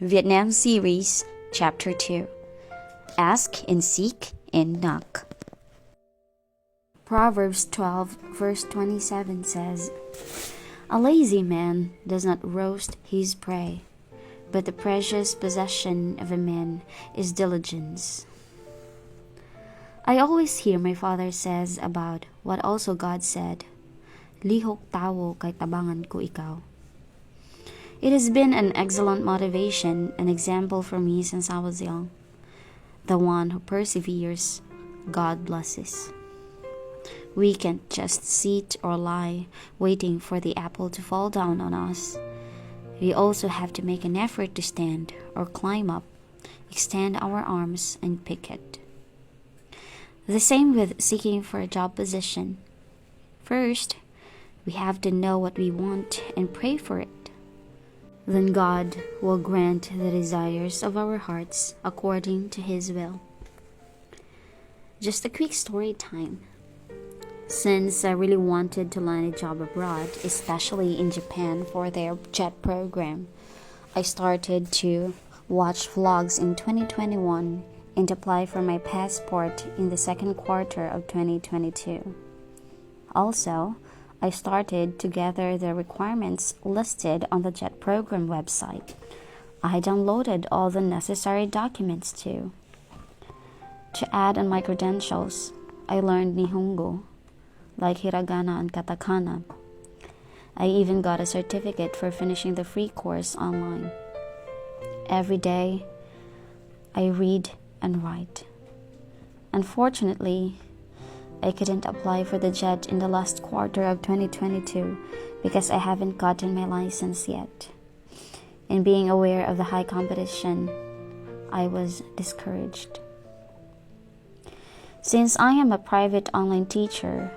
Vietnam Series, Chapter 2. Ask and Seek and Knock. Proverbs 12, verse 27 says, "A lazy man does not roast his prey, but the precious possession of a man is diligence." I always hear my father says about what also God said, "Lihok tawo kay tabangan ko ikaw." It has been an excellent motivation and example for me since I was young. The one who perseveres, God blesses. We can't just sit or lie waiting for the apple to fall down on us. We also have to make an effort to stand or climb up, extend our arms and pick it. The same with seeking for a job position. First, we have to know what we want and pray for it. Then God will grant the desires of our hearts according to His will. Just a quick story time. Since I really wanted to land a job abroad, especially in Japan for their JET program, I started to watch vlogs in 2021 and apply for my passport in the second quarter of 2022. Also, I started to gather the requirements listed on the JET program website. I downloaded all the necessary documents too. To add on my credentials, I learned Nihongo, like hiragana and katakana. I even got a certificate for finishing the free course online. Every day, I read and write. Unfortunately, I couldn't apply for the JET in the last quarter of 2022 because I haven't gotten my license yet. And being aware of the high competition, I was discouraged. Since I am a private online teacher,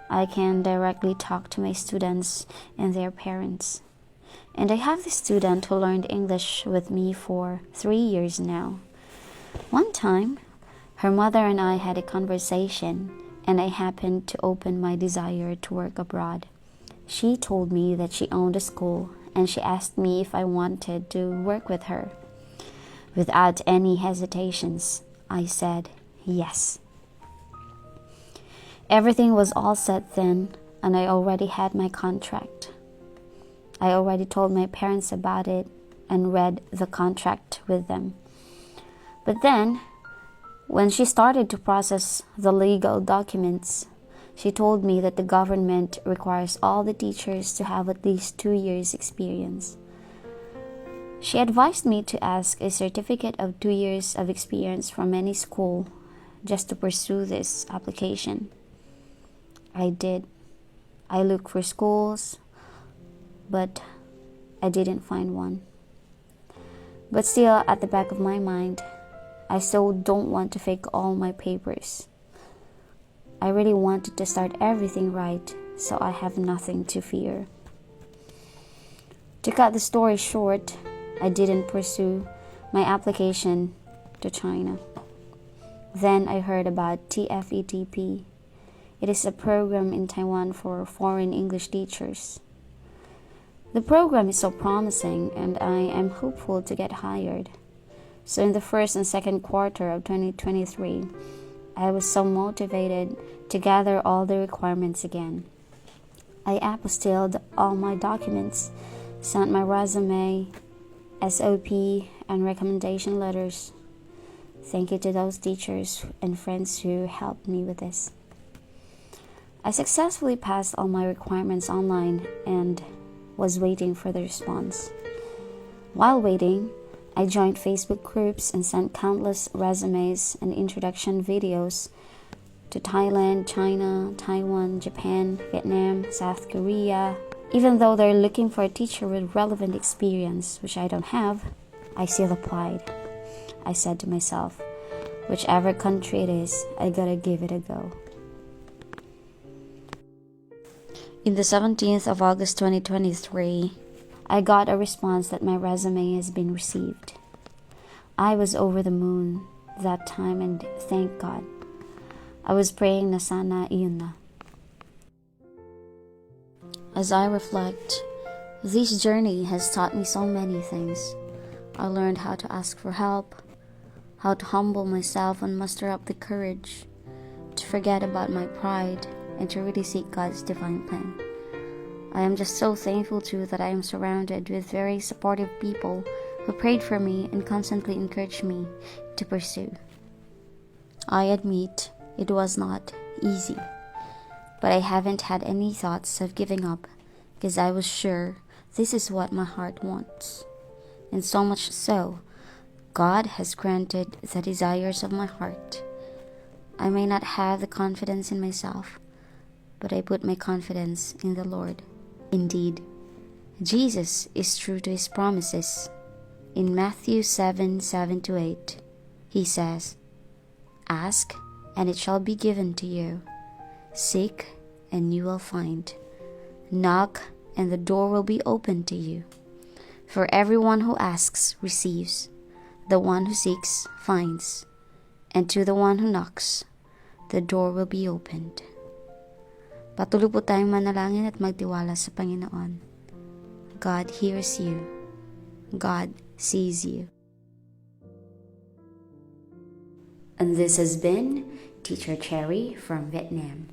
I can directly talk to my students and their parents. And I have the student who learned English with me for 3 years now. One time, her mother and I had a conversation, and I happened to open my desire to work abroad. She told me that she owned a school, and she asked me if I wanted to work with her. Without any hesitations, I said yes. Everything was all set then, and I already had my contract. I already told my parents about it and read the contract with them. But then, when she started to process the legal documents, she told me that the government requires all the teachers to have at least 2 years' experience. She advised me to ask a certificate of 2 years of experience from any school just to pursue this application. I did. I looked for schools, but I didn't find one. But still, at the back of my mind, I still don't want to fake all my papers. I really wanted to start everything right, so I have nothing to fear. To cut the story short, I didn't pursue my application to China. Then I heard about TFETP. It is a program in Taiwan for foreign English teachers. The program is so promising, and I am hopeful to get hired. So in the first and second quarter of 2023, I was so motivated to gather all the requirements again. I apostilled all my documents, sent my resume, SOP, and recommendation letters. Thank you to those teachers and friends who helped me with this. I successfully passed all my requirements online and was waiting for the response. While waiting, I joined Facebook groups and sent countless resumes and introduction videos to Thailand, China, Taiwan, Japan, Vietnam, South Korea. Even though they're looking for a teacher with relevant experience, which I don't have, I still applied. I said to myself, whichever country it is, I gotta give it a go. In the 17th of August 2023, I got a response that my resume has been received. I was over the moon that time, and thank God. I was praying na sana iyon na. As I reflect, this journey has taught me so many things. I learned how to ask for help, how to humble myself and muster up the courage to forget about my pride and to really seek God's divine plan. I am just so thankful too that I am surrounded with very supportive people who prayed for me and constantly encouraged me to pursue. I admit it was not easy, but I haven't had any thoughts of giving up because I was sure this is what my heart wants. And so much so, God has granted the desires of my heart. I may not have the confidence in myself, but I put my confidence in the Lord. Indeed, Jesus is true to his promises. In Matthew 7:7-8, he says, "Ask, and it shall be given to you. Seek, and you will find. Knock, and the door will be opened to you. For everyone who asks receives, the one who seeks finds, and to the one who knocks, the door will be opened." Patuloy po tayong manalangin at magtiwala sa Panginoon. God hears you. God sees you. And this has been Teacher Cherry from Vietnam.